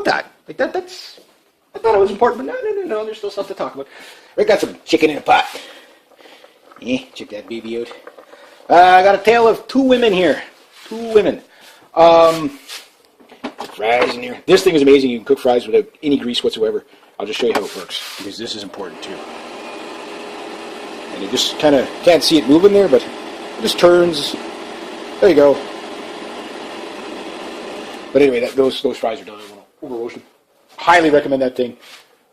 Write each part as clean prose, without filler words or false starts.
about that. Like that's. I thought it was important, but no. There's still stuff to talk about. We got some chicken in a pot. Check that baby out. I got a tale of two women here. Two women. Fries in here. This thing is amazing. You can cook fries without any grease whatsoever. I'll just show you how it works, because this is important too. And you just kind of can't see it moving there, but it just turns. There you go. But anyway, those fries are done. I want to over roast them. Highly recommend that thing.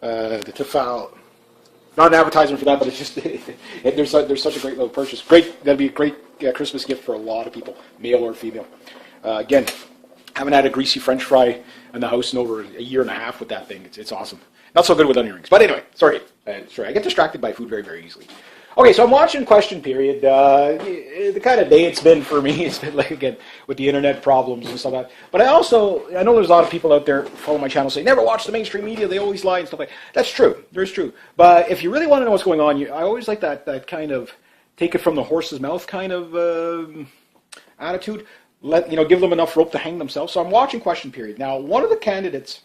The Tefal. Not an advertisement for that, but it's just there's such a great little purchase. That'd be a great Christmas gift for a lot of people, male or female. Again, haven't had a greasy French fry in the house in over a year and a half with that thing. It's awesome. Not so good with onion rings, but anyway, sorry. I get distracted by food very, very easily. Okay, so I'm watching Question Period. The kind of day it's been for me, it's been like, again, with the internet problems and stuff like that. But I know there's a lot of people out there follow my channel say, never watch the mainstream media, they always lie and stuff like that. That's true. There's true. But if you really want to know what's going on, I always like that kind of take it from the horse's mouth kind of attitude. Give them enough rope to hang themselves. So I'm watching Question Period. Now, one of the candidates,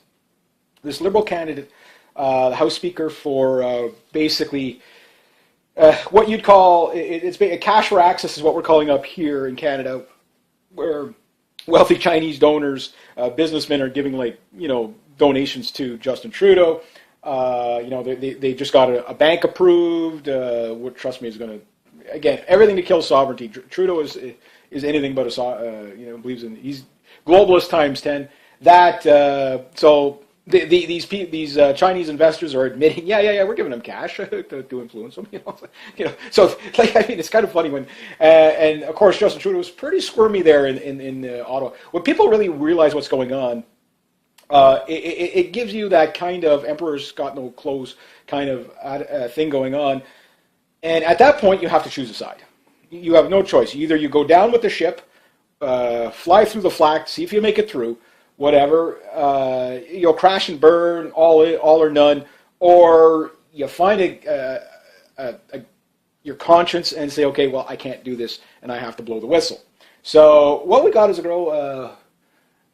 this Liberal candidate, the House Speaker for basically... what you'd call, it's a cash for access is what we're calling up here in Canada, where wealthy Chinese donors, businessmen are giving donations to Justin Trudeau. They just got a bank approved, what trust me is going to, again, everything to kill sovereignty. Trudeau is anything but believes in, he's globalist times 10. So these Chinese investors are admitting, we're giving them cash to influence them, So it's kind of funny when, and of course Justin Trudeau was pretty squirmy there in Ottawa. When people really realize what's going on, it gives you that kind of emperor's got no clothes kind of thing going on, and at that point you have to choose a side. You have no choice. Either you go down with the ship, fly through the flak, see if you make it through. Whatever, you'll crash and burn, all or none, or you find your conscience and say, okay, well, I can't do this, and I have to blow the whistle. So what we got is a girl,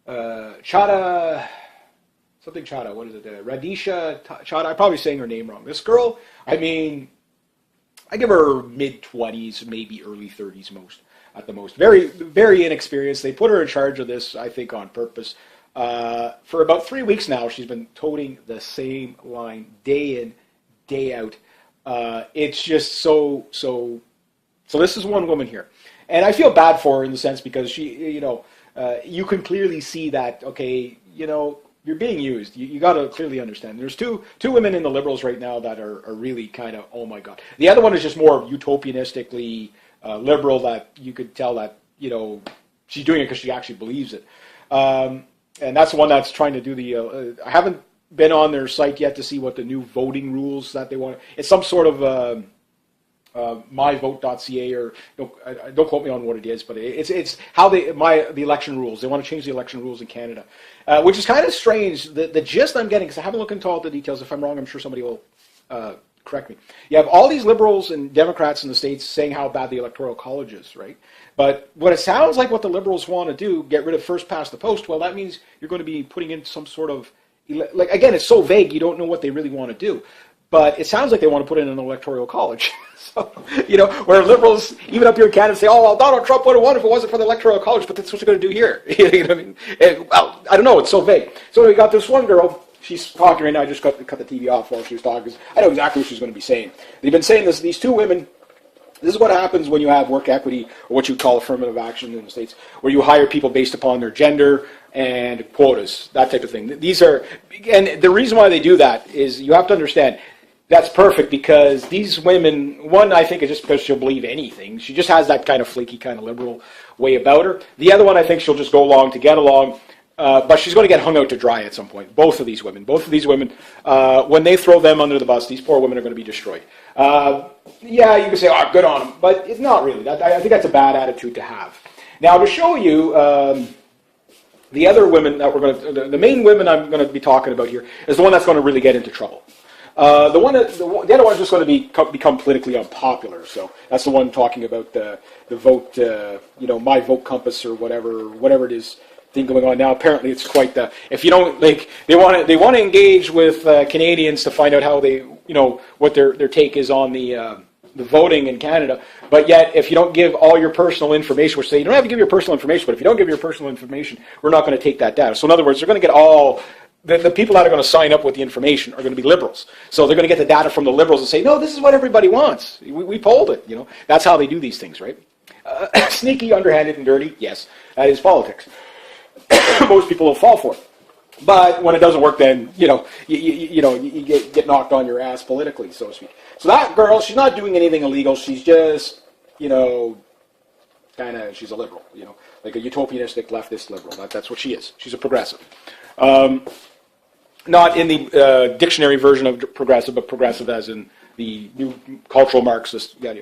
Chada, what is it, Radisha Chada, I'm probably saying her name wrong. This girl, I give her mid-20s, maybe early 30s at the most. Very, very inexperienced. They put her in charge of this, I think, on purpose. For about 3 weeks now, she's been toting the same line day in, day out. It's just so. So this is one woman here, and I feel bad for her in the sense because she, you can clearly see that. Okay, you're being used. You got to clearly understand. There's two women in the Liberals right now that are really kind of, oh my God. The other one is just more utopianistically liberal, that you could tell that she's doing it because she actually believes it. And that's the one that's trying to do the. I haven't been on their site yet to see what the new voting rules that they want. It's some sort of myvote.ca, or don't quote me on what it is, but it's how the election rules. They want to change the election rules in Canada, which is kind of strange. The gist I'm getting, because I haven't looked into all the details. If I'm wrong, I'm sure somebody will correct me. You have all these Liberals and Democrats in the States saying how bad the Electoral College is, right? But what it sounds like what the Liberals want to do, get rid of first past the post, well, that means you're going to be putting in some sort of, again, it's so vague, you don't know what they really want to do. But it sounds like they want to put in an Electoral College. So, where Liberals, even up here in Canada, say, oh, well, Donald Trump would have won if it wasn't for the Electoral College, but that's what you're going to do here. You know what I mean? And, well, I don't know, it's so vague. So we got this one girl. She's talking right now. I just cut the TV off while she was talking, because I know exactly what she's going to be saying. They've been saying this. These two women, this is what happens when you have work equity, or what you call affirmative action in the States, where you hire people based upon their gender and quotas, that type of thing. These are, and the reason why they do that is you have to understand, that's perfect because these women, one, I think, is just because she'll believe anything. She just has that kind of flaky, kind of liberal way about her. The other one, I think she'll just go along to get along. But she's going to get hung out to dry at some point. Both of these women, when they throw them under the bus, these poor women are going to be destroyed. Yeah, you can say, oh, good on them, but it's not really. I think that's a bad attitude to have. Now, to show you the other women that the main women I'm going to be talking about here is the one that's going to really get into trouble. The other one's just going to become politically unpopular. So that's the one talking about the vote, my vote compass or whatever it is. thing going on now. Apparently, it's quite the. If you don't like, they want to engage with Canadians to find out how they, what their take is on the voting in Canada. But yet, if you don't give all your personal information, which say you don't have to give your personal information, but if you don't give your personal information, we're not going to take that data. So in other words, they're going to get all. The people that are going to sign up with the information are going to be liberals. So they're going to get the data from the liberals and say, no, this is what everybody wants. We polled it. That's how they do these things, right? Sneaky, underhanded, and dirty. Yes, that is politics. Most people will fall for it. But when it doesn't work, then you get knocked on your ass politically, so to speak. So that girl, she's not doing anything illegal. She's just she's a liberal, like a utopianistic leftist liberal. That's what she is. She's a progressive. Not in the dictionary version of progressive, but progressive as in the new cultural Marxist. Yeah.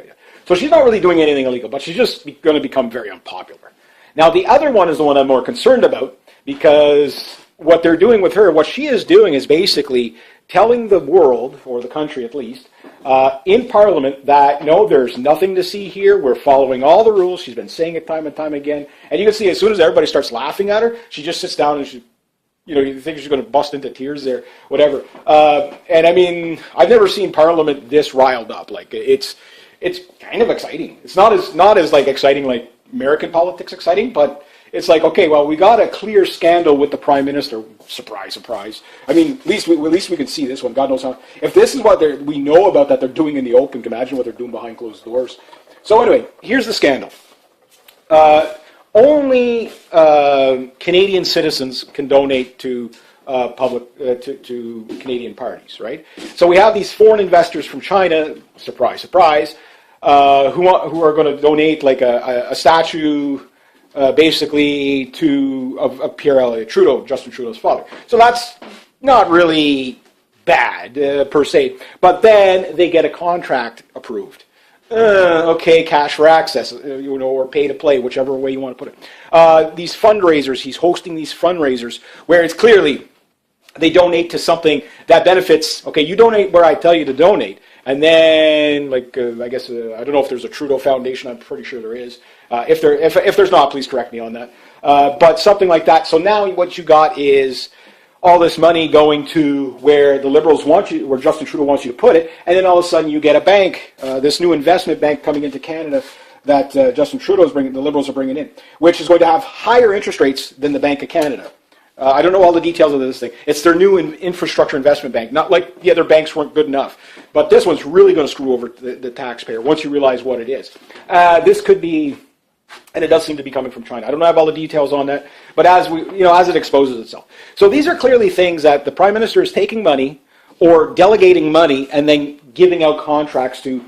So she's not really doing anything illegal, but she's just going to become very unpopular. Now the other one is the one I'm more concerned about, because what they're doing with her, what she is doing is basically telling the world, or the country at least, in Parliament that, no, there's nothing to see here. We're following all the rules. She's been saying it time and time again. And you can see as soon as everybody starts laughing at her, she just sits down and she, you think she's going to bust into tears there, whatever. And I mean, I've never seen Parliament this riled up. Like it's kind of exciting. It's not as like exciting like American politics exciting, but it's like, okay, well, we got a clear scandal with the Prime Minister. Surprise, surprise. I mean, at least we can see this one. God knows how. If this is what we know about that they're doing in the open, can you imagine what they're doing behind closed doors? So anyway, here's the scandal. Only Canadian citizens can donate to to Canadian parties, right? So we have these foreign investors from China, surprise, surprise, who are going to donate like a statue, basically of Pierre Elliott Trudeau, Justin Trudeau's father. So that's not really bad per se, but then they get a contract approved. Okay, cash for access, or pay to play, whichever way you want to put it. These fundraisers, he's hosting these fundraisers where it's clearly they donate to something that benefits. Okay, you donate where I tell you to donate, and then I guess I don't know if there's a Trudeau Foundation. I'm pretty sure there is. If there's not, please correct me on that. But something like that. So now what you got is all this money going to where the Liberals want you, where Justin Trudeau wants you to put it, and then all of a sudden you get a bank, this new investment bank coming into Canada that Justin Trudeau's bringing, the Liberals are bringing in, which is going to have higher interest rates than the Bank of Canada. I don't know all the details of this thing. It's their new infrastructure investment bank. Not like the other banks weren't good enough, but this one's really going to screw over the taxpayer once you realize what it is. This could be. And it does seem to be coming from China. I don't have all the details on that, but as it exposes itself. So these are clearly things that the Prime Minister is taking money or delegating money and then giving out contracts to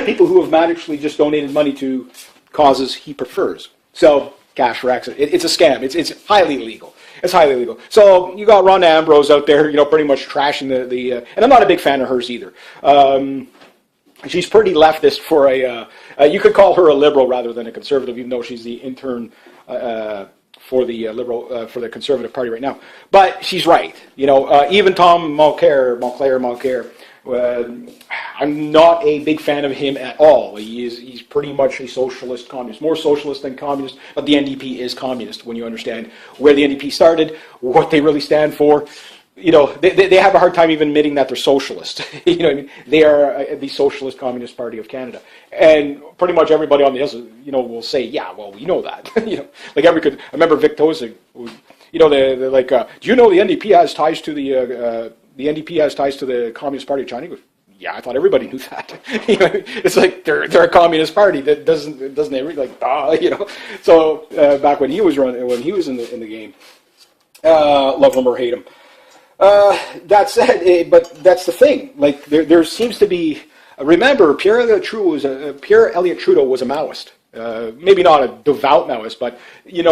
people who have magically just donated money to causes he prefers. So cash for access. It's a scam. It's highly illegal. It's highly illegal. So you got Rhonda Ambrose out there, pretty much trashing the and I'm not a big fan of hers either. She's pretty leftist for you could call her a liberal rather than a conservative, even though she's the intern for the liberal for the Conservative Party right now. But she's right. Even Tom Mulcair, I'm not a big fan of him at all. He's pretty much a socialist communist, more socialist than communist. But the NDP is communist when you understand where the NDP started, what they really stand for. They have a hard time even admitting that they're socialist. What I mean? They are the Socialist Communist Party of Canada, and pretty much everybody on the Hill, will say, yeah, well, we know that. I remember Vic Tosig. They're like, do you know the NDP has ties to the NDP has ties to the Communist Party of China? He goes, yeah, I thought everybody knew that. It's like they're a communist party that doesn't So back when he was in the game, love him or hate him. That said, but that's the thing. Like there seems to be. Remember, Pierre Elliott Trudeau was a Maoist. Maybe not a devout Maoist, but he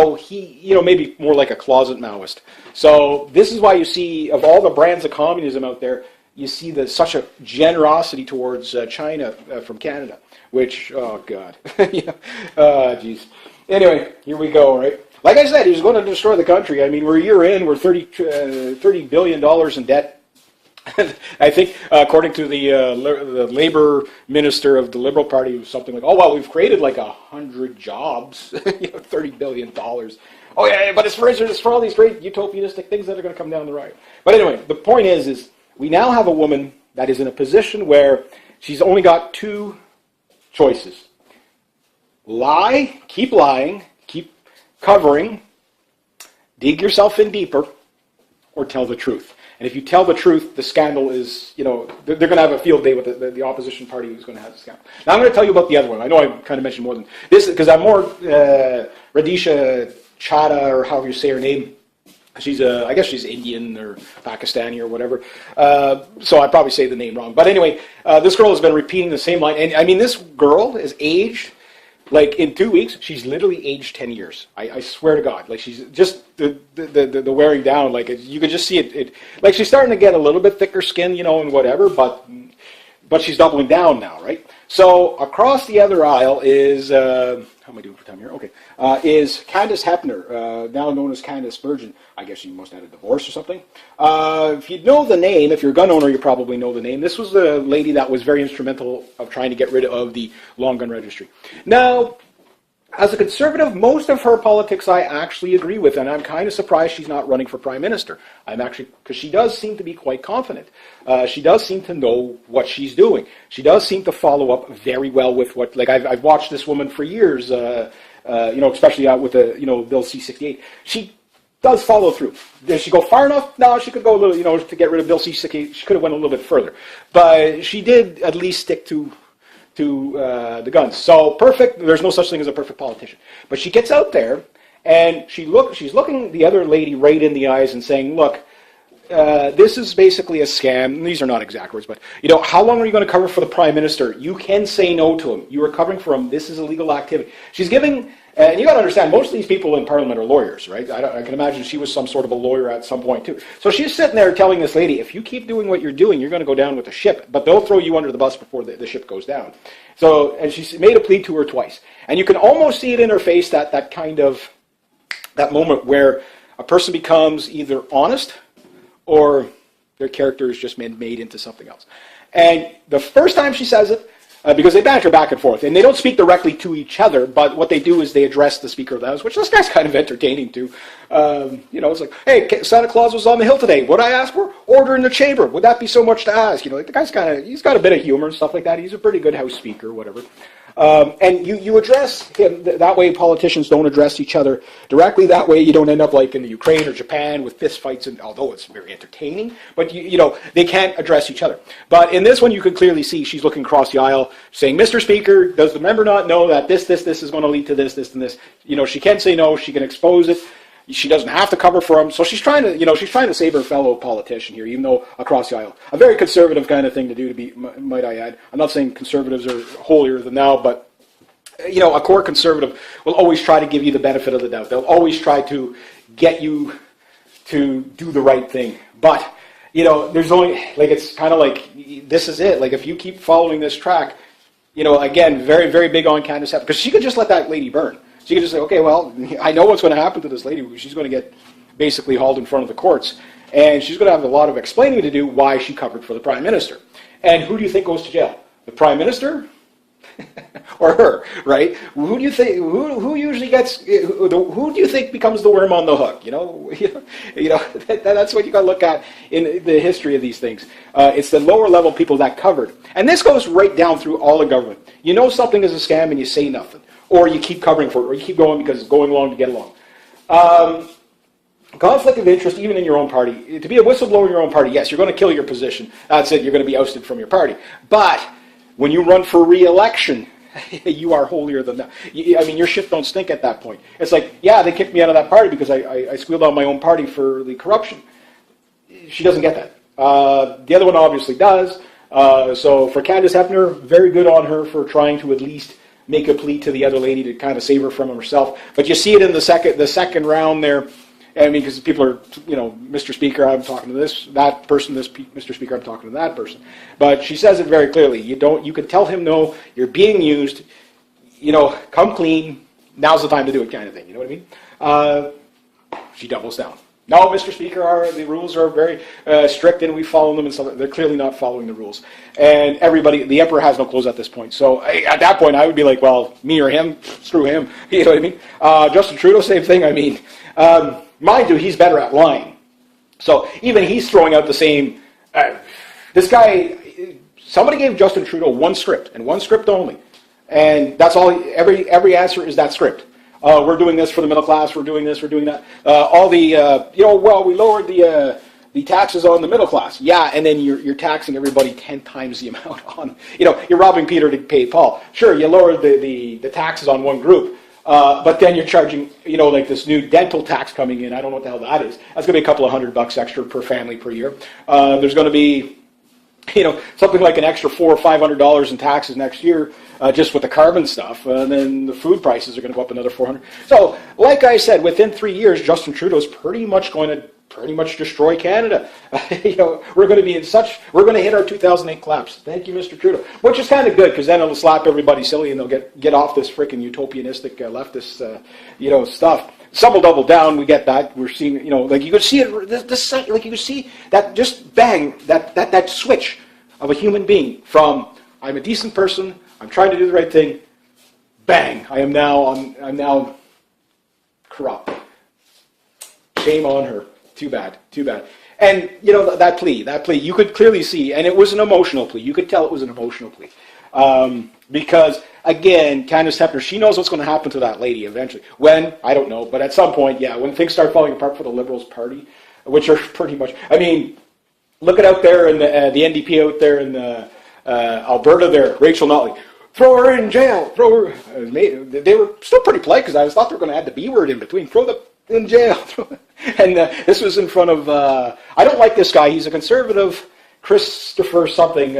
maybe more like a closet Maoist. So this is why you see of all the brands of communism out there, you see such a generosity towards China from Canada. Which God, geez. Anyway, here we go. Right. Like I said, he's going to destroy the country. I mean, we're a year in, we're $30 billion in debt. I think, according to the Labor Minister of the Liberal Party, something like, oh, well, we've created like 100 jobs, $30 billion. Oh yeah, but it's for all these great utopianistic things that are going to come down the road. But anyway, the point is we now have a woman that is in a position where she's only got two choices. Lie, keep lying, keep covering, dig yourself in deeper, or tell the truth. And if you tell the truth, the scandal is, they're going to have a field day with the opposition party who's going to have the scandal. Now I'm going to tell you about the other one. I know I kind of mentioned more than this, because I'm more Radisha Chadha, or however you say her name. I guess she's Indian or Pakistani or whatever. So I probably say the name wrong. But anyway, this girl has been repeating the same line. And I mean, this girl is aged, like in 2 weeks, she's literally aged 10 years. I swear to God. Like she's just the wearing down. Like you could just see it. Like she's starting to get a little bit thicker skin, and whatever. But she's doubling down now, right? So across the other aisle is, how am I doing for time here? Okay. Is Candace Hepner, now known as Candace Virgin. I guess she must have had a divorce or something. If you know the name, if you're a gun owner, you probably know the name. This was the lady that was very instrumental of trying to get rid of the long gun registry. Now, as a conservative, most of her politics I actually agree with, and I'm kind of surprised she's not running for prime minister. Because she does seem to be quite confident. She does seem to know what she's doing. She does seem to follow up very well with what, like I've watched this woman for years, especially out with the, Bill C-68. She does follow through. Does she go far enough? No, she could go a little, to get rid of Bill C-68. She could have went a little bit further. But she did at least stick to the guns. So perfect, there's no such thing as a perfect politician. But she gets out there, and she's looking the other lady right in the eyes and saying, look, this is basically a scam. These are not exact words, but, how long are you going to cover for the prime minister? You can say no to him. You are covering for him. This is illegal activity. She's giving, and you got to understand, most of these people in Parliament are lawyers, right? I can imagine she was some sort of a lawyer at some point, too. So she's sitting there telling this lady, if you keep doing what you're doing, you're going to go down with the ship, but they'll throw you under the bus before the ship goes down. So, and she made a plea to her twice. And you can almost see it in her face, that moment where a person becomes either honest or their character is just made into something else. And the first time she says it, because they banter back and forth, and they don't speak directly to each other, but what they do is they address the Speaker of the House, which this guy's kind of entertaining too. It's like, hey, Santa Claus was on the hill today. What I ask for? Order in the chamber. Would that be so much to ask? The guy's he's got a bit of humor and stuff like that. He's a pretty good House Speaker, whatever. And you address him that way. Politicians don't address each other directly. That way, you don't end up like in the Ukraine or Japan with fist fights. And although it's very entertaining, but they can't address each other. But in this one, you can clearly see she's looking across the aisle, saying, "Mr. Speaker, does the member not know that this is going to lead to this, and this?" She can say no. She can expose it. She doesn't have to cover for him. So she's trying to save her fellow politician here, even though across the aisle. A very conservative kind of thing to do, might I add. I'm not saying conservatives are holier than thou, but a core conservative will always try to give you the benefit of the doubt. They'll always try to get you to do the right thing. But there's only it's kind of like this is it. Like if you keep following this track, again, very very big on Candace Hepner, because she could just let that lady burn. She could just say, okay, well, I know what's going to happen to this lady. She's going to get basically hauled in front of the courts. And she's going to have a lot of explaining to do why she covered for the Prime Minister. And who do you think goes to jail? The Prime Minister? Or her, right? Who do you think, who usually gets, who do you think becomes the worm on the hook? That's what you got to look at in the history of these things. It's the lower level people that covered. And this goes right down through all the government. You know something is a scam and you say nothing. Or you keep covering for it, or you keep going because it's going along to get along. Conflict of interest, even in your own party. To be a whistleblower in your own party, yes, you're going to kill your position. That's it, you're going to be ousted from your party. But when you run for re-election, you are holier than that. Your shit don't stink at that point. It's like, yeah, they kicked me out of that party because I squealed on my own party for the corruption. She doesn't get that. The other one obviously does. So for Candace Hepner, very good on her for trying to at least make a plea to the other lady to kind of save her from herself. But you see it in the second round there. Because people are, Mr. Speaker, I'm talking to that person, Mr. Speaker, I'm talking to that person. But she says it very clearly. You can tell him no, you're being used, come clean, now's the time to do it kind of thing. You know what I mean? She doubles down. No, Mr. Speaker, the rules are very strict, and we follow them, and so they're clearly not following the rules. And everybody, the emperor has no clothes at this point. So at that point, I would be like, well, me or him, screw him. You know what I mean? Justin Trudeau, same thing. I mean, mind you, he's better at lying. So even he's throwing out the same. This guy, somebody gave Justin Trudeau one script, and one script only, and that's all. Every answer is that script. We're doing this for the middle class. We're doing this. We're doing that. All the we lowered the taxes on the middle class. Yeah, and then you're taxing everybody 10 times the amount on. You're robbing Peter to pay Paul. Sure, you lowered the taxes on one group, but then you're charging like this new dental tax coming in. I don't know what the hell that is. That's going to be a couple of $100 extra per family per year. There's going to be something like an extra $400 or $500 in taxes next year, just with the carbon stuff, and then the food prices are going to go up another $400. So, like I said, within 3 years, Justin Trudeau's pretty much going to destroy Canada. We're going to be we're going to hit our 2008 collapse. Thank you, Mr. Trudeau, which is kind of good because then it'll slap everybody silly and they'll get off this freaking utopianistic leftist, stuff. Some will double down. We get that. We're seeing, like you could see it. Like you could see that just bang that switch of a human being from I'm a decent person. I'm trying to do the right thing. Bang! I'm now corrupt. Shame on her. Too bad. And that plea. You could clearly see, and it was an emotional plea. You could tell it was an emotional plea. Because, again, Candace Hepner, she knows what's going to happen to that lady eventually. When? I don't know. But at some point, yeah, when things start falling apart for the Liberals Party, which are pretty much, look at out there in the NDP out there in Alberta there, Rachel Notley. Throw her in jail. Throw her. They were still pretty polite because I thought they were going to add the B word in between. Throw the in jail. And this was in front of, I don't like this guy. He's a conservative, Christopher something.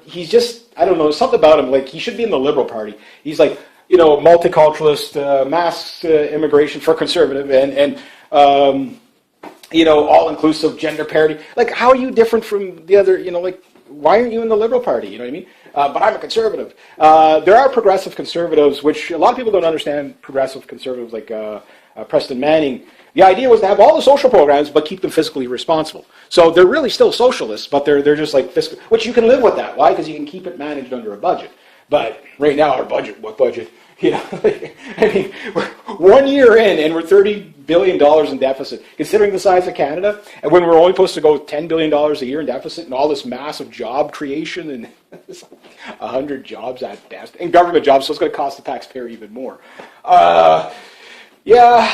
He's just, I don't know, something about him. Like, he should be in the Liberal Party. He's like, multiculturalist, mass immigration for conservative, and all-inclusive gender parity. Like, how are you different from the other, why aren't you in the Liberal Party? You know what I mean? But I'm a conservative. There are progressive conservatives, which a lot of people don't understand progressive conservatives, like Preston Manning. The idea was to have all the social programs, but keep them fiscally responsible. So they're really still socialists, but they're just like fiscal, which you can live with that. Why? Because you can keep it managed under a budget. But right now, our budget, what budget? We're 1 year in, and we're $30 billion in deficit, considering the size of Canada, and when we're only supposed to go $10 billion a year in deficit, and all this massive job creation, and 100 jobs at best, and government jobs, so it's going to cost the taxpayer even more. Yeah.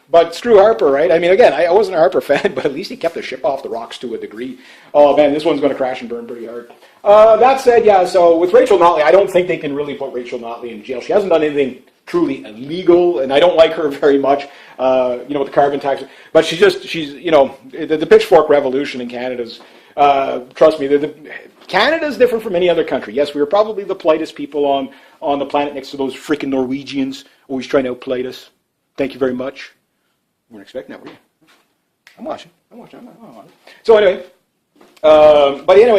But screw Harper, right? Again, I wasn't a Harper fan, but at least he kept the ship off the rocks to a degree. Oh, man, this one's going to crash and burn pretty hard. That said, yeah, so with Rachel Notley, I don't think they can really put Rachel Notley in jail. She hasn't done anything truly illegal, and I don't like her very much, with the carbon tax. But she's the pitchfork revolution in Canada's, trust me, Canada's different from any other country. Yes, we are probably the politest people on the planet next to those freaking Norwegians always trying to outpolite us. Thank you very much. You weren't expecting that, were you? I'm watching. So anyway,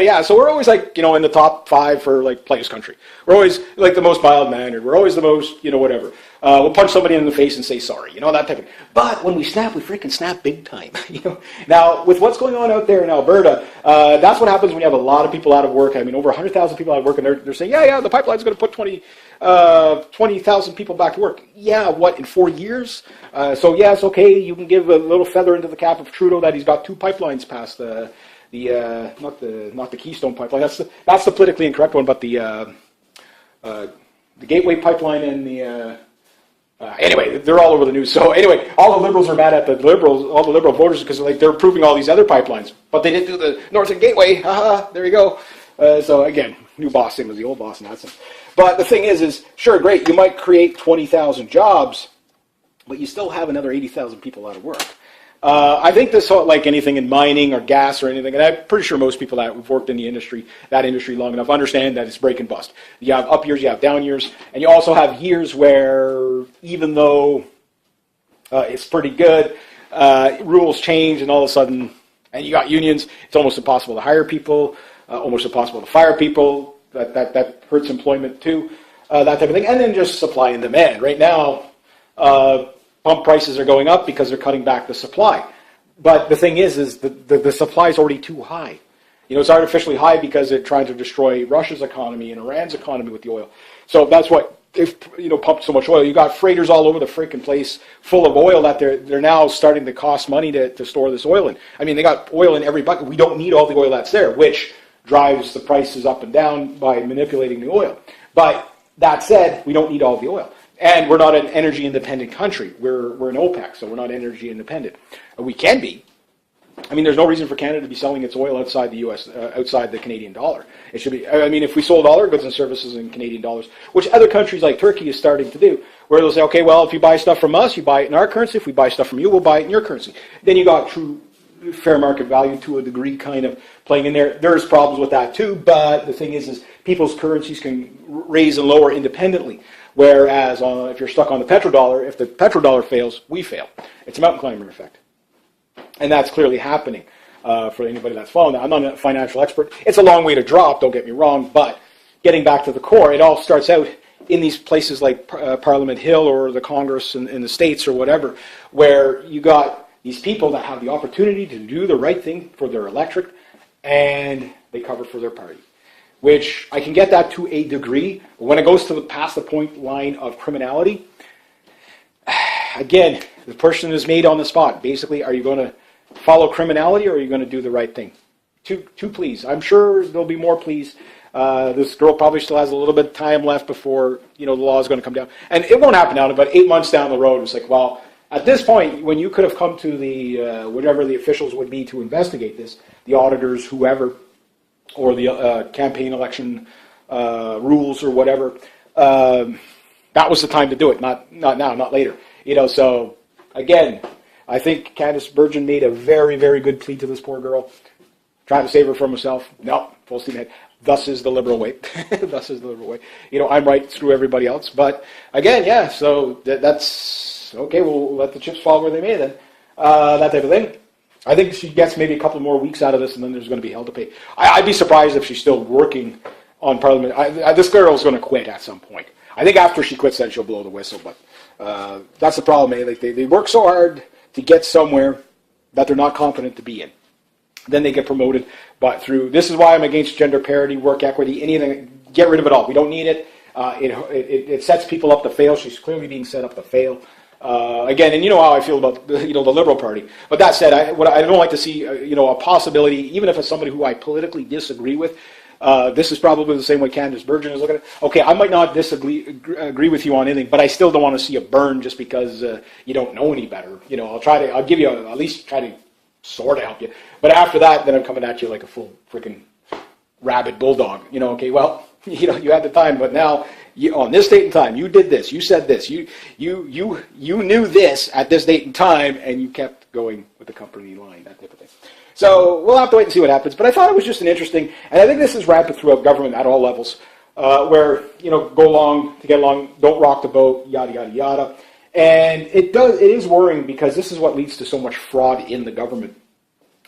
yeah, so we're always in the top 5 for politest country. We're always the most mild-mannered. We're always the most, whatever. We'll punch somebody in the face and say sorry, that type of thing. But when we snap, we freaking snap big time. Now, with what's going on out there in Alberta, that's what happens when you have a lot of people out of work. Over 100,000 people out of work, and they're saying, yeah, the pipeline's going to put 20,000 people back to work. Yeah, what, in 4 years? So yeah, it's okay. You can give a little feather into the cap of Trudeau that he's got 2 pipelines past not the Keystone pipeline. That's the politically incorrect one, but the Gateway pipeline and the anyway, they're all over the news. So anyway, all the Liberals are mad at the Liberals, all the Liberal voters, because they're approving all these other pipelines, but they didn't do the Northern Gateway. Haha, there you go. So again, new boss, same as the old boss in that sense. But the thing is sure, great, you might create 20,000 jobs, but you still have another 80,000 people out of work. I think this, like anything in mining or gas or anything, and I'm pretty sure most people that have worked in that industry long enough, understand that it's break and bust. You have up years, you have down years, and you also have years where, even though it's pretty good, rules change, and all of a sudden, and you got unions, it's almost impossible to hire people, almost impossible to fire people. That hurts employment too, that type of thing, and then just supply and demand. Right now, pump prices are going up because they're cutting back the supply. But the thing is the supply is already too high. It's artificially high because they're trying to destroy Russia's economy and Iran's economy with the oil. So that's what they've pumped so much oil. You got freighters all over the freaking place full of oil that they're now starting to cost money to store this oil in. I mean, they got oil in every bucket. We don't need all the oil that's there, which drives the prices up and down by manipulating the oil. But that said, we don't need all the oil. And we're not an energy independent country. We're an OPEC, so we're not energy independent. We can be. I mean, there's no reason for Canada to be selling its oil outside the U.S., outside the Canadian dollar. It should be. I mean, if we sold all our goods and services in Canadian dollars, which other countries like Turkey is starting to do, where they'll say, okay, well, if you buy stuff from us, you buy it in our currency. If we buy stuff from you, we'll buy it in your currency. Then you got true fair market value to a degree kind of playing in there. There's problems with that too, but the thing is people's currencies can raise and lower independently. Whereas if you're stuck on the petrodollar, if the petrodollar fails, we fail. It's a mountain climbing effect. And that's clearly happening for anybody that's following that. I'm not a financial expert. It's a long way to drop, don't get me wrong, but getting back to the core, it all starts out in these places like Parliament Hill or the Congress in the States or whatever, where you got these people that have the opportunity to do the right thing for their electorate, and they cover for their party. Which I can get that to a degree, but when it goes to past the point line of criminality, again, the person is made on the spot. Basically, are you going to follow criminality or are you going to do the right thing? Two pleas. I'm sure there'll be more pleas. This girl probably still has a little bit of time left before the law is going to come down. And it won't happen now, but 8 months down the road, it's like, well, at this point, when you could have come to the whatever the officials would be to investigate this, the auditors, whoever, or the campaign election rules or whatever, that was the time to do it, not now, not later. So again, I think Candice Bergen made a very, very good plea to this poor girl, trying to save her from herself. No, full steam ahead. Thus is the liberal way. Thus is the liberal way. I'm right, screw everybody else. But again, yeah, so that's okay, we'll let the chips fall where they may then. That type of thing. I think she gets maybe a couple more weeks out of this, and then there's going to be hell to pay. I'd be surprised if she's still working on Parliament. This girl's going to quit at some point. I think after she quits, then she'll blow the whistle. But that's the problem, eh? Like they work so hard to get somewhere that they're not competent to be in. Then they get promoted, but through this is why I'm against gender parity, work equity, anything. Get rid of it all. We don't need it. It sets people up to fail. She's clearly being set up to fail. Again, and you know how I feel about the Liberal Party. But that said, I don't like to see a possibility, even if it's somebody who I politically disagree with. This is probably the same way Candice Bergen is looking at it. Okay, I might not agree with you on anything, but I still don't want to see a burn just because you don't know any better. I'll give you at least try to sort of help you. But after that, then I'm coming at you like a full freaking rabid bulldog. Okay, well, you had the time, but now on this date and time, you did this, you said this, you knew this at this date and time, and you kept going with the company line, that type of thing. So we'll have to wait and see what happens. But I thought it was just an interesting, and I think this is rampant throughout government at all levels, where go along to get along, don't rock the boat, yada yada yada. And it is worrying because this is what leads to so much fraud in the government.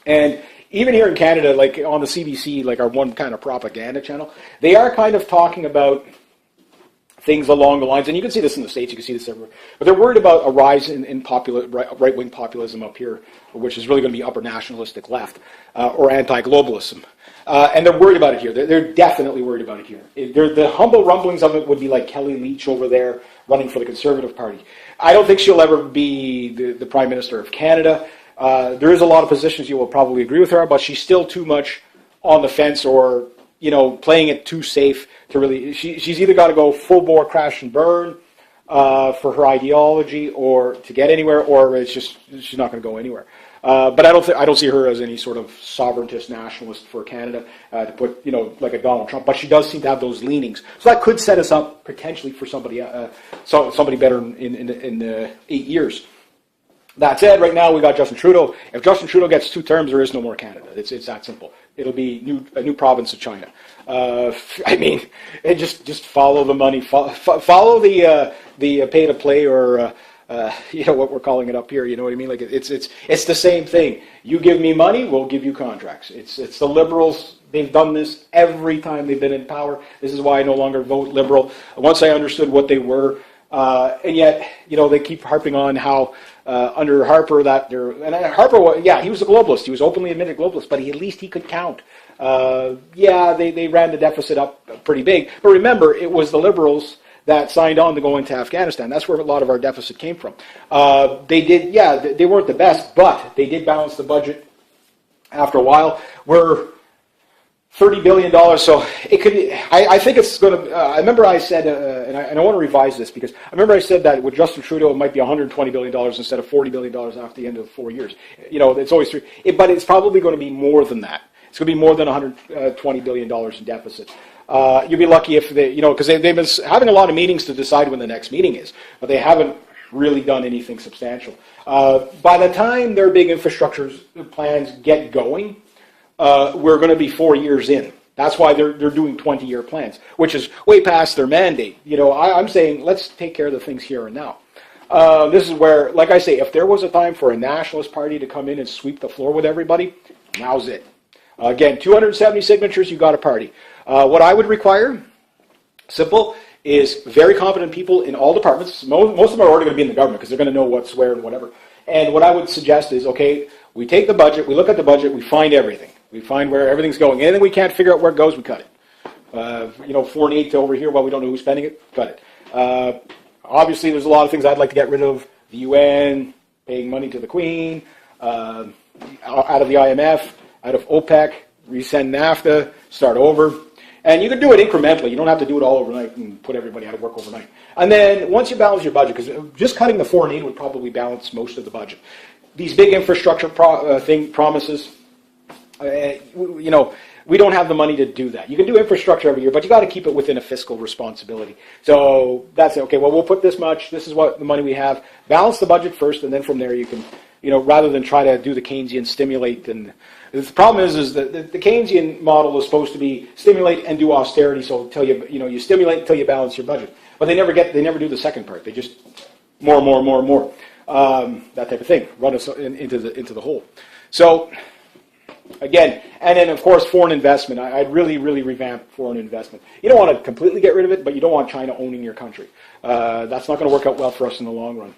And even here in Canada, like on the CBC, like our one kind of propaganda channel, they are kind of talking about things along the lines, and you can see this in the States, you can see this everywhere, but they're worried about a rise in right-wing populism up here, which is really going to be upper nationalistic left, or anti-globalism. And they're worried about it here. They're definitely worried about it here. The humble rumblings of it would be like Kelly Leach over there running for the Conservative Party. I don't think she'll ever be the Prime Minister of Canada. There is a lot of positions you will probably agree with her, but she's still too much on the fence or, playing it too safe to really... She's either got to go full bore crash and burn for her ideology or to get anywhere, or it's just she's not going to go anywhere. But I don't see her as any sort of sovereigntist nationalist for Canada to put, like a Donald Trump. But she does seem to have those leanings, so that could set us up potentially for somebody better in 8 years. That said, right now we got Justin Trudeau. If Justin Trudeau gets 2 terms, there is no more Canada. It's that simple. It'll be a new province of China. Just follow the money. Follow the pay to play or. What we're calling it up here, you know what I mean? Like it's the same thing. You give me money, we'll give you contracts. It's the Liberals. They've done this every time they've been in power. This is why I no longer vote Liberal. Once I understood what they were, And yet, they keep harping on how under Harper Harper, he was a globalist. He was openly admitted globalist, but at least he could count. They ran the deficit up pretty big. But remember, it was the Liberals that signed on to go into Afghanistan. That's where a lot of our deficit came from. They weren't the best, but they did balance the budget after a while. We're $30 billion, so it could. I think it's going to. I remember I said, and I want to revise this because I remember I said that with Justin Trudeau it might be $120 billion instead of $40 billion after the end of 4 years. It's always true, but it's probably going to be more than that. It's going to be more than $120 billion in deficit. You'll be lucky if they, because they've been having a lot of meetings to decide when the next meeting is, but they haven't really done anything substantial. By the time their big infrastructure plans get going, we're going to be 4 years in. That's why they're doing 20-year plans, which is way past their mandate. I'm saying let's take care of the things here and now. This is where, like I say, if there was a time for a nationalist party to come in and sweep the floor with everybody, now's it. Again, 270 signatures, you got a party. What I would require, simple, is very competent people in all departments. Most of them are already going to be in the government because they're going to know what's where and whatever. And what I would suggest is, okay, we take the budget, we look at the budget, we find everything. We find where everything's going. Anything we can't figure out where it goes, we cut it. Foreign aid to over here while we don't know who's spending it, cut it. Obviously, there's a lot of things I'd like to get rid of. The UN, paying money to the Queen, out of the IMF, out of OPEC, resend NAFTA, start over. And you can do it incrementally. You don't have to do it all overnight and put everybody out of work overnight. And then once you balance your budget, because just cutting the foreign aid would probably balance most of the budget. These big infrastructure promises, we don't have the money to do that. You can do infrastructure every year, but you got to keep it within a fiscal responsibility. So that's it. Okay, well, we'll put this much. This is what the money we have. Balance the budget first, and then from there you can, rather than try to do the Keynesian stimulate. And the problem is that the Keynesian model is supposed to be stimulate and do austerity. So until you stimulate until you balance your budget. But they never do the second part. They just more, that type of thing. Run us into the hole. So. Again, and then of course foreign investment. I'd really revamp foreign investment. You don't want to completely get rid of it, but you don't want China owning your country. That's not going to work out well for us in the long run.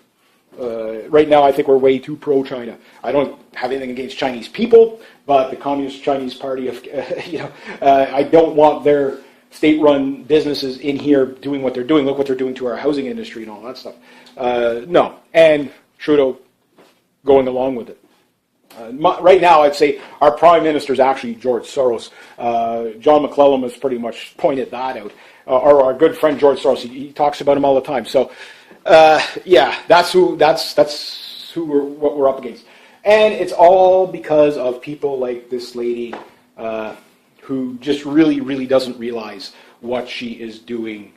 Right now, I think we're way too pro-China. I don't have anything against Chinese people, but the Communist Chinese Party, I don't want their state-run businesses in here doing what they're doing. Look what they're doing to our housing industry and all that stuff. No, and Trudeau going along with it. Right now, I'd say our Prime Minister is actually George Soros. John McClellan has pretty much pointed that out. Or our good friend George Soros, he talks about him all the time. So, that's what we're up against. And it's all because of people like this lady who just really doesn't realize what she is doing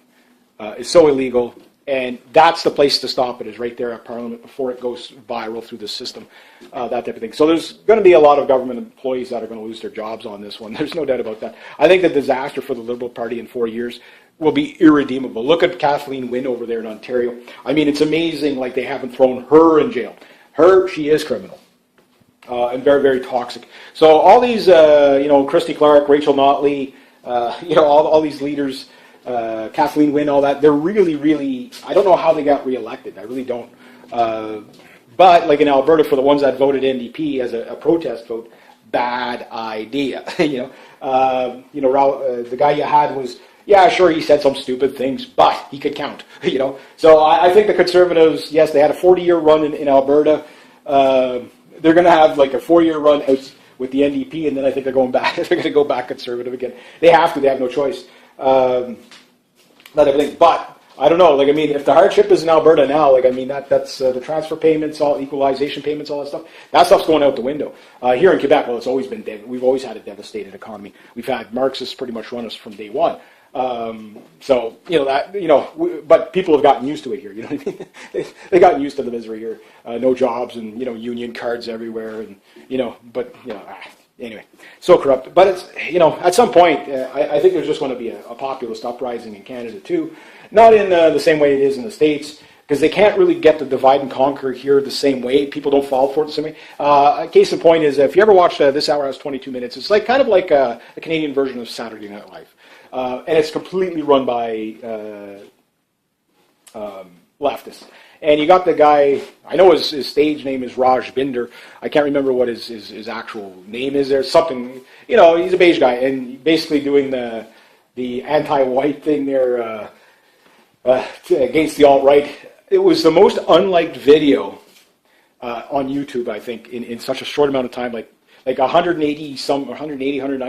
is so illegal. And that's the place to stop it, is right there at Parliament before it goes viral through the system, that type of thing. So there's going to be a lot of government employees that are going to lose their jobs on this one. There's no doubt about that. I think the disaster for the Liberal Party in 4 years will be irredeemable. Look at Kathleen Wynne over there in Ontario. I mean, it's amazing, like they haven't thrown her in jail. She is criminal. And very toxic. So all these, Christy Clark, Rachel Notley, all these leaders, Kathleen Wynne, all that, they're really, I don't know how they got reelected. I really don't. But like in Alberta, for the ones that voted NDP as a protest vote, bad idea. The guy you had was, yeah, sure, he said some stupid things, but he could count. So I think the Conservatives, yes, they had a 40-year run in Alberta. They're going to have like a 4-year run out with the NDP, and then I think they're going back. They're going to go back Conservative again. They have to. They have no choice. Not everything, but I don't know. If the hardship is in Alberta now, that's the transfer payments, all equalization payments, all that stuff. That stuff's going out the window. Here in Quebec, well, it's always been we've always had a devastated economy. We've had Marxists pretty much run us from day one. But people have gotten used to it here. You know what I mean? They gotten used to the misery here. No jobs and union cards everywhere, and anyway, so corrupt. But it's at some point, I think there's just going to be a populist uprising in Canada too. Not in the same way it is in the States, because they can't really get the divide and conquer here the same way. People don't fall for it the same way. A case in point is, if you ever watch This Hour Has 22 Minutes, it's kind of like a Canadian version of Saturday Night Live. And it's completely run by leftists. And you got the guy, I know his stage name is Raj Binder. I can't remember what his actual name is. There's something, he's a beige guy, and basically doing the anti-white thing there against the alt-right. It was the most unliked video on YouTube, I think, in such a short amount of time. Like 190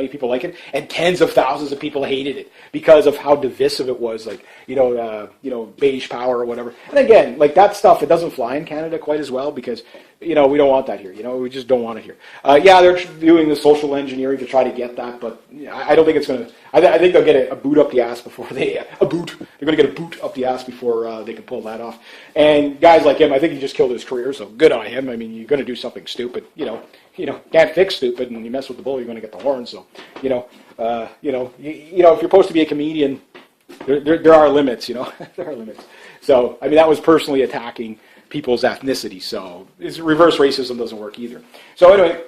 people like it, and tens of thousands of people hated it because of how divisive it was. Like, beige power or whatever. And again, like that stuff, it doesn't fly in Canada quite as well because, we don't want that here. We just don't want it here. Yeah, they're doing the social engineering to try to get that, but I don't think it's going to. I think they'll get a boot up the ass before They're going to get a boot up the ass before they can pull that off. And guys like him, I think he just killed his career. So good on him. I mean, you're going to do something stupid. Can't fix stupid, and you mess with the bull, you're going to get the horn. So, if you're supposed to be a comedian, there are limits. there are limits. So, I mean, that was personally attacking people's ethnicity. So, reverse racism doesn't work either. So, anyway,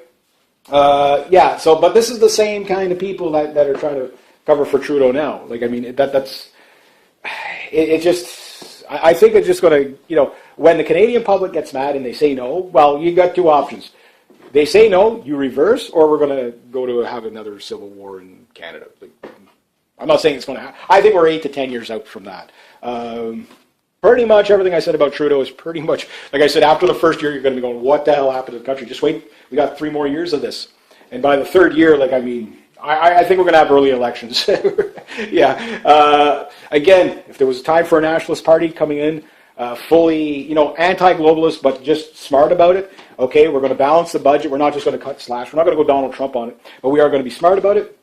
but this is the same kind of people that are trying to cover for Trudeau now. Like, I mean, that's it. Just, I think it's just going to, when the Canadian public gets mad and they say no, well, you got two options. They say no, you reverse, or we're going to go to have another civil war in Canada. I'm not saying it's going to happen. I think we're 8 to 10 years out from that. Pretty much everything I said about Trudeau is pretty much, like I said, after the first year, you're going to be going, what the hell happened to the country? Just wait. We got 3 more years of this. And by the third year, I think we're going to have early elections. Yeah. Again, if there was a time for a nationalist party coming in, fully, anti-globalist, but just smart about it. Okay, we're going to balance the budget. We're not just going to cut slash. We're not going to go Donald Trump on it, but we are going to be smart about it.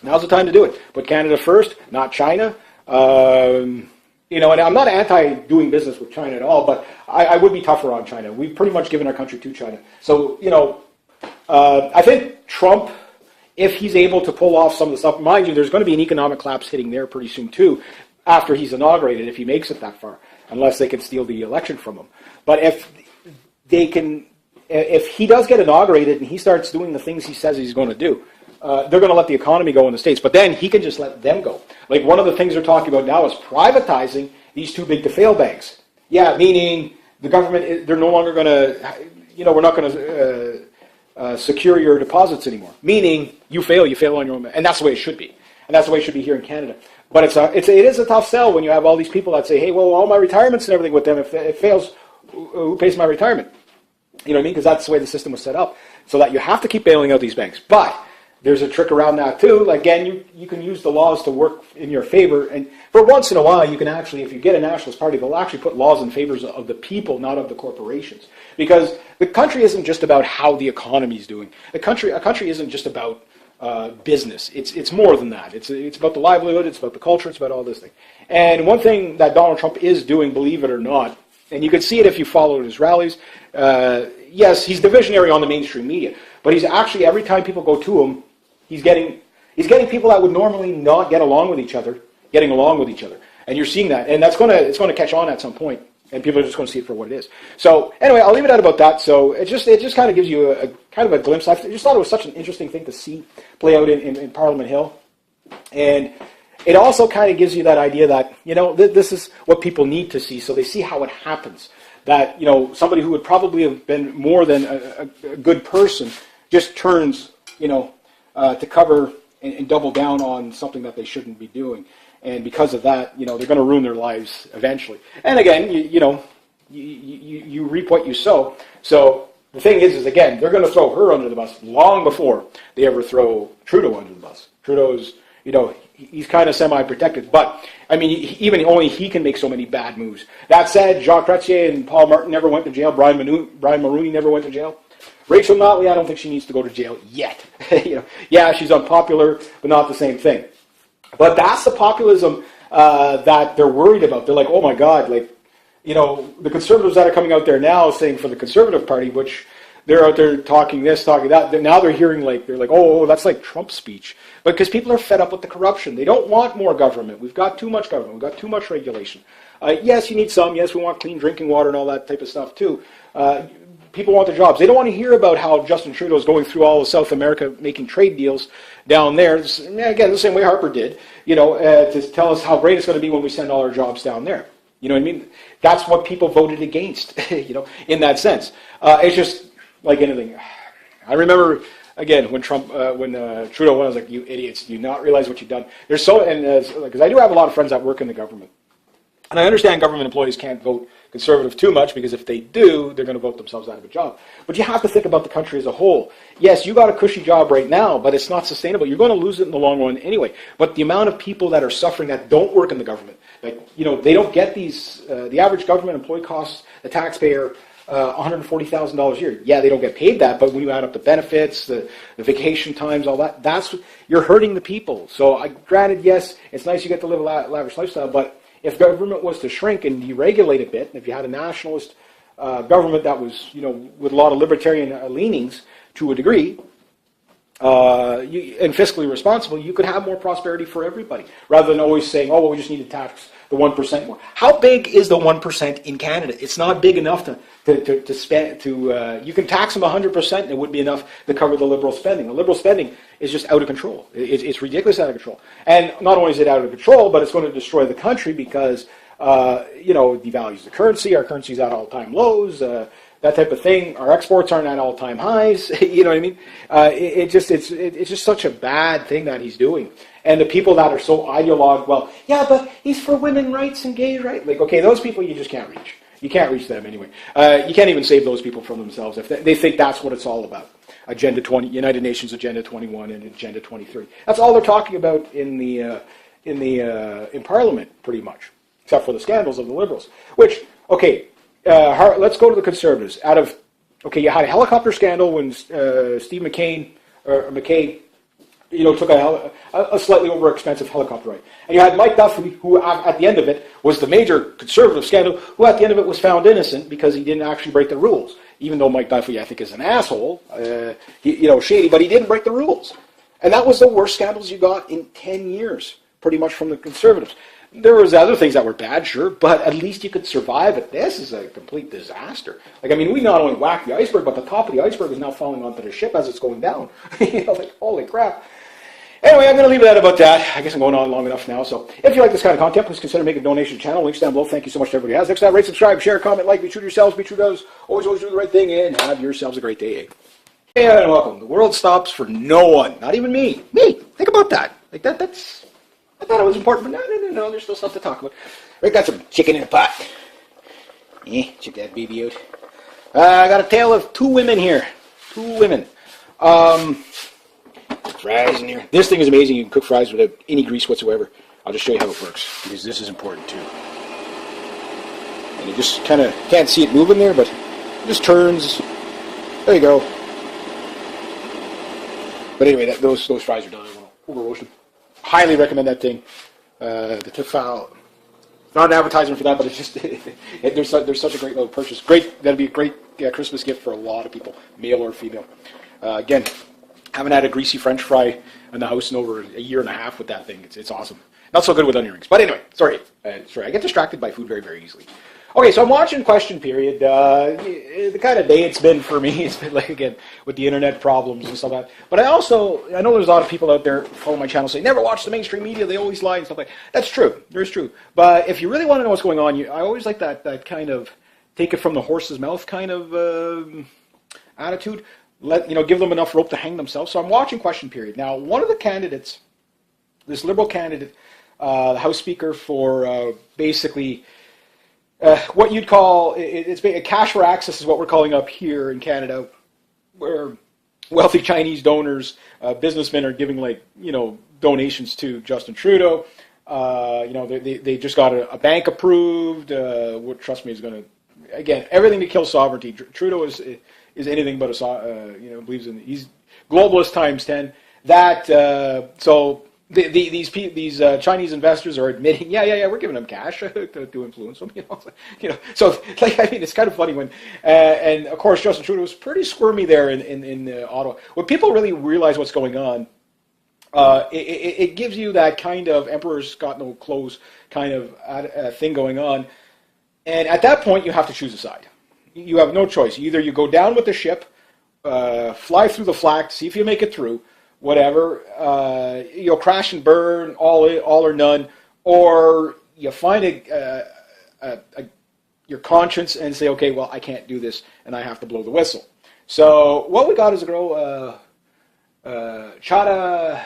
Now's the time to do it. Put Canada first, not China. And I'm not anti-doing business with China at all, but I would be tougher on China. We've pretty much given our country to China. So, I think Trump, if he's able to pull off some of the stuff, mind you, there's going to be an economic collapse hitting there pretty soon too, after he's inaugurated, if he makes it that far, unless they can steal the election from him. But if he does get inaugurated and he starts doing the things he says he's going to do, they're going to let the economy go in the States. But then he can just let them go. Like one of the things they're talking about now is privatizing these too big to fail banks. Yeah, meaning the government, they're no longer going to, we're not going to secure your deposits anymore. Meaning you fail on your own. And that's the way it should be. And that's the way it should be here in Canada. But it is a tough sell when you have all these people that say, hey, well, all my retirements and everything with them, if it fails, who pays my retirement? You know what I mean? Because that's the way the system was set up. So that you have to keep bailing out these banks. But there's a trick around that too. Again, you can use the laws to work in your favor. And for once in a while, you can actually, if you get a nationalist party, they'll actually put laws in favor of the people, not of the corporations. Because the country isn't just about how the economy is doing. A country isn't just about business. It's more than that. It's about the livelihood. It's about the culture. It's about all this thing. And one thing that Donald Trump is doing, believe it or not, and you can see it if you followed his rallies. Yes, he's divisionary on the mainstream media, but he's actually, every time people go to him, he's getting people that would normally not get along with each other, getting along with each other, and you're seeing that, and it's going to catch on at some point, and people are just going to see it for what it is. So anyway, I'll leave it at about that. So it just kind of gives you a kind of a glimpse. I just thought it was such an interesting thing to see play out in Parliament Hill, and it also kind of gives you that idea that, this is what people need to see, so they see how it happens. That, somebody who would probably have been more than a good person just turns, to cover and double down on something that they shouldn't be doing. And because of that, they're going to ruin their lives eventually. And again, you reap what you sow. So the thing is again, they're going to throw her under the bus long before they ever throw Trudeau under the bus. Trudeau's, he's kind of semi-protected. But, I mean, even only he can make so many bad moves. That said, Jacques Chrétien and Paul Martin never went to jail. Brian Mulroney never went to jail. Rachel Notley, I don't think she needs to go to jail yet. Yeah, she's unpopular, but not the same thing. But that's the populism that they're worried about. They're like, oh my God, the conservatives that are coming out there now saying for the Conservative Party, which they're out there talking this, talking that. Now they're hearing they're like, oh, that's like Trump's speech. But because people are fed up with the corruption. They don't want more government. We've got too much government. We've got too much regulation. Yes, you need some. Yes, we want clean drinking water and all that type of stuff too. People want their jobs. They don't want to hear about how Justin Trudeau is going through all of South America making trade deals down there. Again, the same way Harper did, to tell us how great it's going to be when we send all our jobs down there. You know what I mean? That's what people voted against, in that sense. It's just like anything. I remember, again, when Trudeau won, I was like, you idiots, do you not realize what you've done? Because I do have a lot of friends that work in the government. And I understand government employees can't vote conservative too much, because if they do, they're going to vote themselves out of a job. But you have to think about the country as a whole. Yes, you got a cushy job right now, but it's not sustainable. You're going to lose it in the long run anyway. But the amount of people that are suffering that don't work in the government, they don't get these, the average government employee costs the taxpayer $140,000 a year. Yeah, they don't get paid that, but when you add up the benefits, the vacation times, all that, you're hurting the people. So granted, yes, it's nice you get to live a lavish lifestyle, but if government was to shrink and deregulate a bit, and if you had a nationalist government that was, with a lot of libertarian leanings to a degree, and fiscally responsible, you could have more prosperity for everybody, rather than always saying, oh, well, we just need to tax the 1% more. How big is the 1% in Canada? It's not big enough to spend. You can tax them 100%, and it would be enough to cover the liberal spending. The liberal spending is just out of control. It's ridiculous out of control. And not only is it out of control, but it's going to destroy the country because, it devalues the currency. Our currency's at all-time lows. That type of thing. Our exports aren't at all-time highs. You know what I mean? It's just such a bad thing that he's doing. And the people that are so ideologue, well, yeah, but he's for women's rights and gay rights. Like, okay, those people you just can't reach. You can't reach them anyway. You can't even save those people from themselves if they think that's what it's all about. Agenda 20, United Nations Agenda 21 and Agenda 23. That's all they're talking about in Parliament, pretty much, except for the scandals of the Liberals. Which, okay, let's go to the Conservatives. You had a helicopter scandal when Steve McCain took a slightly over-expensive helicopter ride. And you had Mike Duffy, who at the end of it was the major conservative scandal, who at the end of it was found innocent because he didn't actually break the rules. Even though Mike Duffy, I think, is an asshole, shady, but he didn't break the rules. And that was the worst scandals you got in 10 years, pretty much from the Conservatives. There was other things that were bad, sure, but at least you could survive it. This is a complete disaster. We not only whacked the iceberg, but the top of the iceberg is now falling onto the ship as it's going down. Holy crap. Anyway, I'm going to leave it about that. I guess I'm going on long enough now. So if you like this kind of content, please consider making a donation to the channel. Links down below. Thank you so much to everybody who has. Next time, rate, subscribe, share, comment, like. Be true to yourselves. Be true to others. Always do the right thing, and have yourselves a great day. Hey, and welcome. The world stops for no one. Not even me. Me. Think about that. That's... I thought it was important, but no. There's still stuff to talk about. We got some chicken in a pot. Check that baby out. I got a tale of two women here. Two women. Fries in here. This thing is amazing. You can cook fries without any grease whatsoever. I'll just show you how it works, because this is important too. And you just kind of can't see it moving there, but it just turns. There you go. But anyway, those fries are done. I want to over roast them. Highly recommend that thing. The Tefal. Not an advertisement for that, but it's just there's such a great little purchase. That'd be a great Christmas gift for a lot of people, male or female. Again, haven't had a greasy French fry in the house in over a year and a half with that thing. It's awesome. Not so good with onion rings, but anyway, sorry. I get distracted by food very, very easily. Okay, so I'm watching Question Period. The kind of day it's been for me, it's been again, with the internet problems and stuff like that. But I know there's a lot of people out there follow my channel saying, never watch the mainstream media, they always lie and stuff like that. That's true. There's true. But if you really want to know what's going on, I always like that kind of take it from the horse's mouth kind of attitude. Give them enough rope to hang themselves. So I'm watching Question Period. Now, one of the candidates, this Liberal candidate, the House Speaker for basically... what you'd call, it's a cash for access is what we're calling up here in Canada, where wealthy Chinese donors, businessmen are giving donations to Justin Trudeau. They just got a bank approved, what trust me is going to, again, everything to kill sovereignty. Trudeau is anything but believes in, he's globalist times 10. So these Chinese investors are admitting, yeah, we're giving them cash to influence them, So it's kind of funny when, and of course Justin Trudeau was pretty squirmy there in Ottawa. When people really realize what's going on, it gives you that kind of emperor's got no clothes kind of thing going on, and at that point you have to choose a side. You have no choice. Either you go down with the ship, fly through the flak, see if you make it through. Whatever, crash and burn, all or none, or you find your conscience and say, okay, well, I can't do this, and I have to blow the whistle. So what we got is a girl, Chada,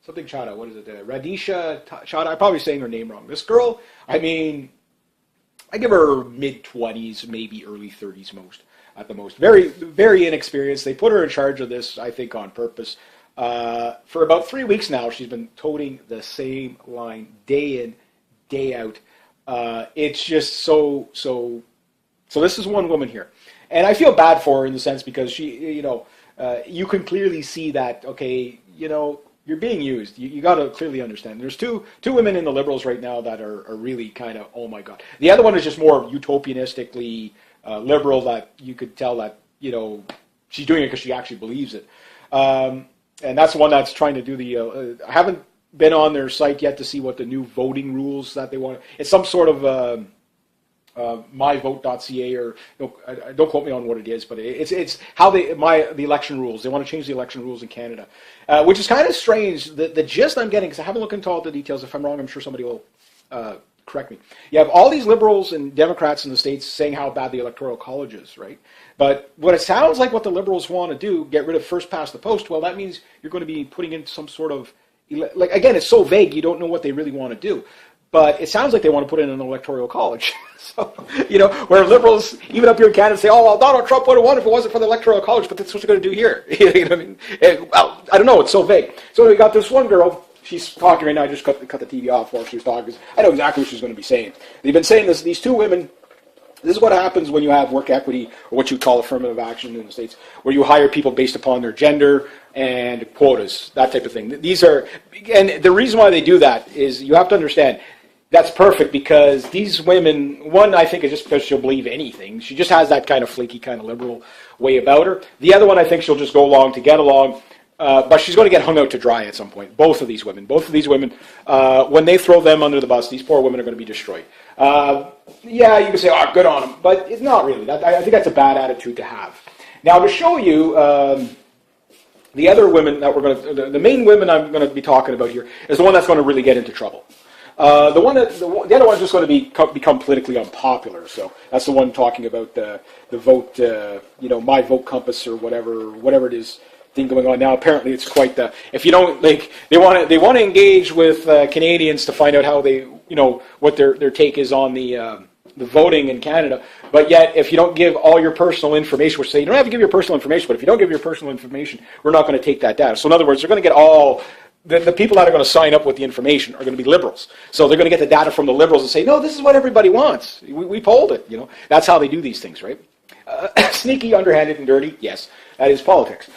something Chada, what is it? Radisha Chada, I'm probably saying her name wrong. This girl, I mean, I give her mid-20s, maybe early 30s at the most. Very, very inexperienced. They put her in charge of this, I think, on purpose. For about 3 weeks now, she's been toting the same line day in, day out. It's just so this is one woman here. And I feel bad for her in the sense because she, you can clearly see that, okay, you're being used. You got to clearly understand. There's two women in the Liberals right now that are really kind of, oh my God. The other one is just more utopianistically liberal, that you could tell that, she's doing it because she actually believes it. And that's the one that's trying to do the, I haven't been on their site yet to see what the new voting rules that they want. It's some sort of myvote.ca, or don't quote me on what it is, but it's how the election rules. They want to change the election rules in Canada, which is kind of strange. The gist I'm getting, because I haven't looked into all the details. If I'm wrong, I'm sure somebody will correct me. You have all these Liberals and Democrats in the States saying how bad the Electoral College is, right? But what it sounds like what the Liberals want to do, get rid of first past the post, well, that means you're going to be putting in some sort of, like, again, it's so vague, you don't know what they really want to do. But it sounds like they want to put in an electoral college. So, where Liberals, even up here in Canada, say, oh, well, Donald Trump would have won if it wasn't for the electoral college, but that's what you're going to do here. You know what I mean? Well, I don't know, it's so vague. So we got this one girl, she's talking right now, I just cut the TV off while she was talking, because I know exactly what she's going to be saying. They've been saying this, these two women, this is what happens when you have work equity, or what you call affirmative action in the States, where you hire people based upon their gender and quotas, that type of thing. These are, and the reason why they do that is you have to understand, that's perfect because these women, one, I think, is just because she'll believe anything. She just has that kind of flaky, kind of liberal way about her. The other one, I think she'll just go along to get along, but she's going to get hung out to dry at some point. Both of these women, when they throw them under the bus, these poor women are going to be destroyed. Yeah, you can say, oh, good on them, but it's not really. I think that's a bad attitude to have. Now, to show you the other women that we're going to, the main women I'm going to be talking about here is the one that's going to really get into trouble. The other one's just going to become politically unpopular. So that's the one talking about the vote, my vote compass or whatever it is thing going on now. Apparently, it's quite the. If you don't like, they want to engage with Canadians to find out how they, what their take is on the voting in Canada. But yet, if you don't give all your personal information, which say you don't have to give your personal information, but if you don't give your personal information, we're not going to take that data. So in other words, they're going to get all. The people that are going to sign up with the information are going to be Liberals. So they're going to get the data from the Liberals and say, no, this is what everybody wants. We polled it. That's how they do these things, right? Sneaky, underhanded, and dirty. Yes, that is politics.